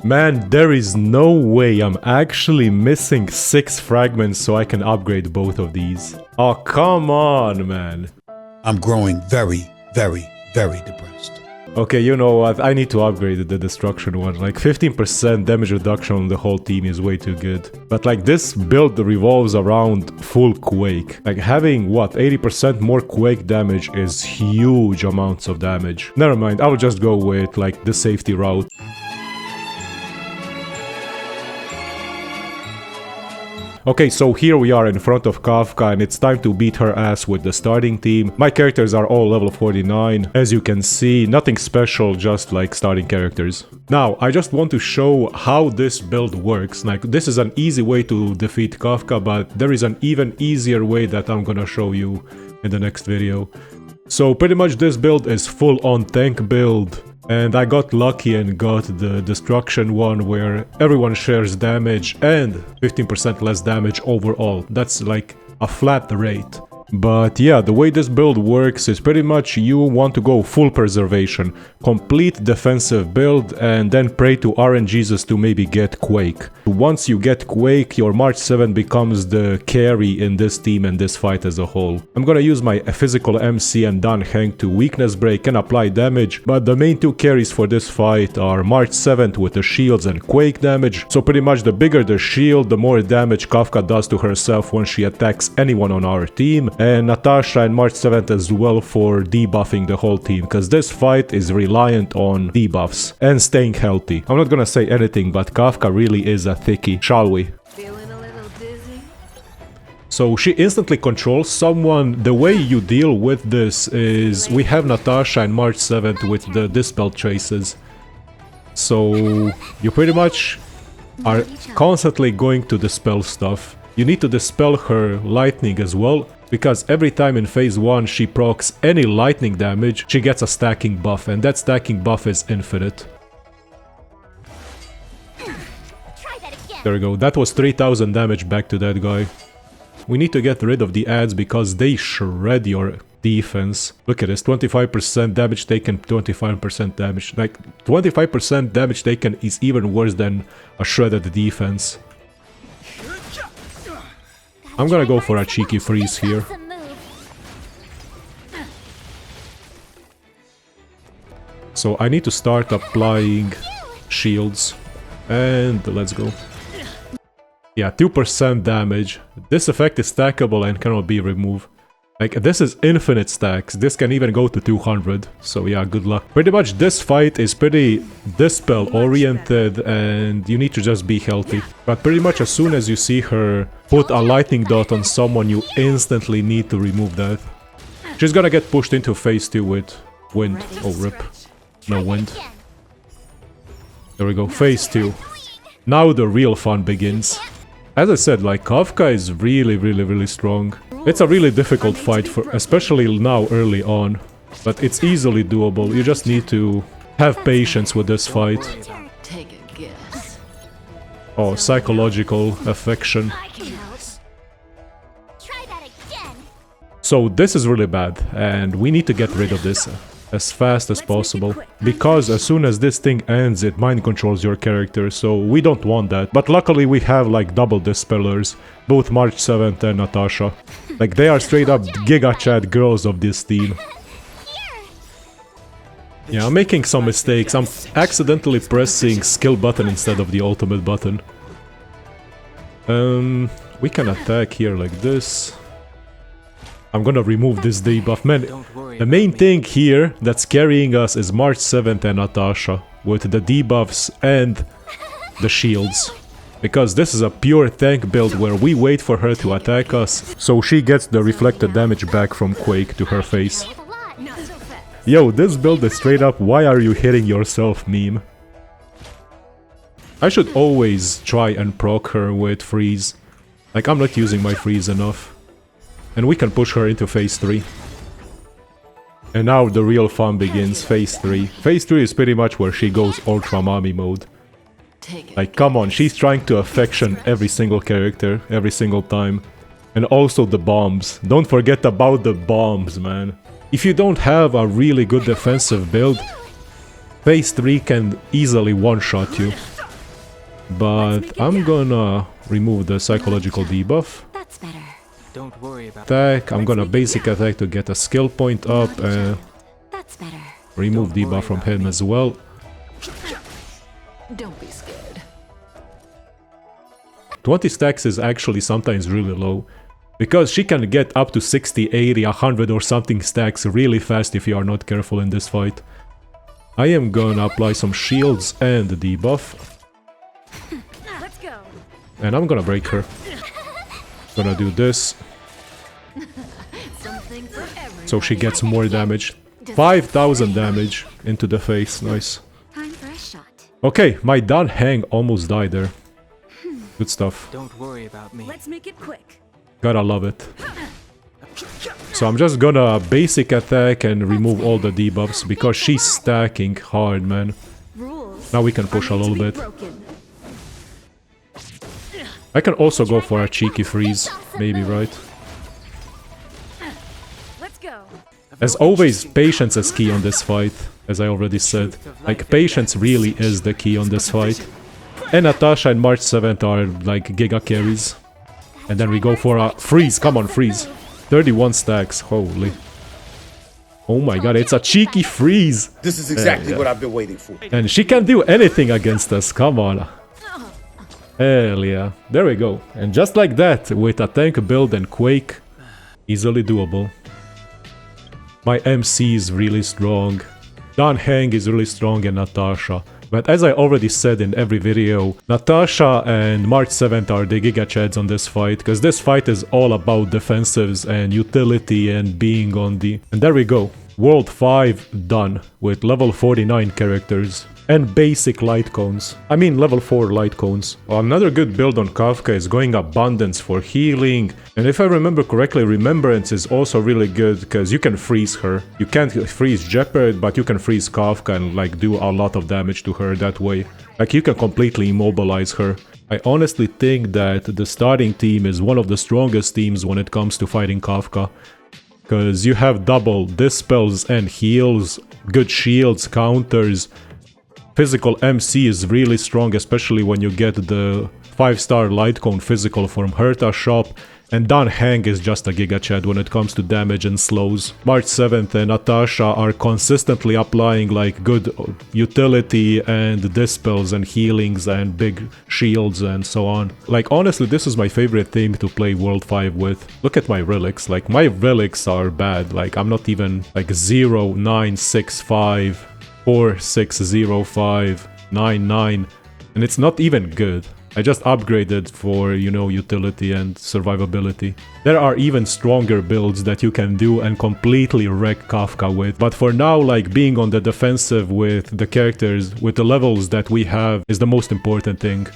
Man, there is no way I'm actually missing 6 fragments so I can upgrade both of these. Oh, come on, man. I'm growing very, very, very depressed. Okay, you know what? I need to upgrade the destruction one. Like 15% damage reduction on the whole team is way too good. But like this build revolves around full quake. Like having what, 80% more quake damage is huge amounts of damage. Never mind, I will just go with like the safety route. Okay, so here we are in front of Kafka and it's time to beat her ass with the starting team. My characters are all level 49. As you can see, nothing special, just like starting characters. Now, I just want to show how this build works. Like, this is an easy way to defeat Kafka, but there is an even easier way that I'm gonna show you in the next video. So pretty much this build is full-on tank build. And I got lucky and got the destruction one where everyone shares damage and 15% less damage overall. That's like a flat rate. But yeah, the way this build works is pretty much you want to go full preservation, complete defensive build, and then pray to RNGesus to maybe get Quake. Once you get Quake, your March 7 becomes the carry in this team and this fight as a whole. I'm gonna use my physical MC and Dan Heng to weakness break and apply damage, but the main 2 carries for this fight are March 7th with the shields and Quake damage. So pretty much the bigger the shield, the more damage Kafka does to herself when she attacks anyone on our team. And Natasha and March 7th as well for debuffing the whole team, because this fight is reliant on debuffs and staying healthy. I'm not gonna say anything, but Kafka really is a thickie, shall we? Feeling a little dizzy? So she instantly controls someone. The way you deal with this is we have Natasha and March 7th with the Dispel Traces. So you pretty much are constantly going to dispel stuff. You need to dispel her lightning as well, because every time in phase 1 she procs any lightning damage, she gets a stacking buff, and that stacking buff is infinite. There we go, that was 3000 damage back to that guy. We need to get rid of the ads because they shred your defense. Look at this, 25% damage taken, 25% damage. Like, 25% damage taken is even worse than a shredded defense. I'm gonna go for a cheeky freeze here. So I need to start applying shields. And let's go. Yeah, 2% damage. This effect is stackable and cannot be removed. Like, this is infinite stacks. This can even go to 200. So yeah, good luck. Pretty much this fight is pretty dispel oriented and you need to just be healthy. But pretty much as soon as you see her put a lightning dot on someone, you instantly need to remove that. She's gonna get pushed into phase 2 with wind. Oh, rip. No wind. There we go, phase 2. Now the real fun begins. As I said, like, Kafka is really strong. It's a really difficult fight, for especially now early on. But it's easily doable, you just need to have patience with this fight. Take a guess. Oh, psychological affection. So this is really bad, and we need to get rid of this as fast as possible, because as soon as this thing ends, it mind controls your character, so we don't want that. But luckily we have like double dispellers, both March 7th and Natasha. Like, they are straight up Giga Chat girls of this team. Yeah, I'm making some mistakes. I'm accidentally pressing skill button instead of the ultimate button. We can attack here like this. I'm gonna remove this debuff. Man, the main thing here that's carrying us is March 7th and Natasha, with the debuffs and the shields. Because this is a pure tank build where we wait for her to attack us, so she gets the reflected damage back from Quake to her face. Yo, this build is straight up "why are you hitting yourself" meme. I should always try and proc her with freeze. Like, I'm not using my freeze enough. And we can push her into phase 3. And now the real fun begins, phase 3. Phase 3 is pretty much where she goes Ultra Mommy mode. Like, come on, she's trying to affection every single character, every single time. And also the bombs. Don't forget about the bombs, man. If you don't have a really good defensive build, phase 3 can easily one-shot you. But I'm gonna remove the psychological debuff. That's better. Don't worry about Attack, I'm gonna basic attack to get a skill point up and That's better. remove Don't worry debuff from about him me. as well. Don't be scared. 20 stacks is actually sometimes really low. Because she can get up to 60, 80, 100 or something stacks really fast if you are not careful in this fight. I am gonna apply some shields and debuff. Let's go. And I'm gonna break her. Gonna do this, Something for everyone. so she gets more damage. 5,000 damage into the face, nice. Time for a shot. Okay, my Dan Hang almost died there. Good stuff. Don't worry about me. Let's make it quick. Gotta love it. So I'm just gonna basic attack and remove all the debuffs because she's stacking hard, man. Rules. Now we can push a are made little to be bit. broken. I can also go for a cheeky freeze, maybe, right? Let's go. As always, patience is key on this fight, as I already said. Like, patience really is the key on this fight. And Natasha and March 7th are like giga carries. And then we go for a freeze, come on, freeze. 31 stacks, holy. Oh my god, it's a cheeky freeze! This is exactly what I've been waiting for. And she can't do anything against us, come on. Hell yeah, there we go. And just like that, with a tank build and Quake, easily doable. My MC is really strong. Dan Heng is really strong and Natasha. But as I already said in every video, Natasha and March 7th are the Giga Chads on this fight, because this fight is all about defensives and utility and being on the... And there we go. World 5 done, with level 49 characters. And basic light cones. I mean level 4 light cones. Another good build on Kafka is going Abundance for healing. And if I remember correctly, Remembrance is also really good because you can freeze her. You can't freeze Jeopard, but you can freeze Kafka and like do a lot of damage to her that way. Like you can completely immobilize her. I honestly think that the starting team is one of the strongest teams when it comes to fighting Kafka. Because you have double dispels and heals, good shields, counters. Physical MC is really strong, especially when you get the 5-star light cone physical from Herta shop. And Dan Heng is just a Giga Chad when it comes to damage and slows. March 7th and Natasha are consistently applying like good utility and dispels and healings and big shields and so on. Like honestly, this is my favorite team to play World 5 with. Look at my relics, like my relics are bad. Like I'm not even like 0, 9, 6, 5, 4, 6, 0, 5, 9, 9. And it's not even good. I just upgraded for, you know, utility and survivability. There are even stronger builds that you can do and completely wreck Kafka with. But for now, like, being on the defensive with the characters, with the levels that we have, is the most important thing.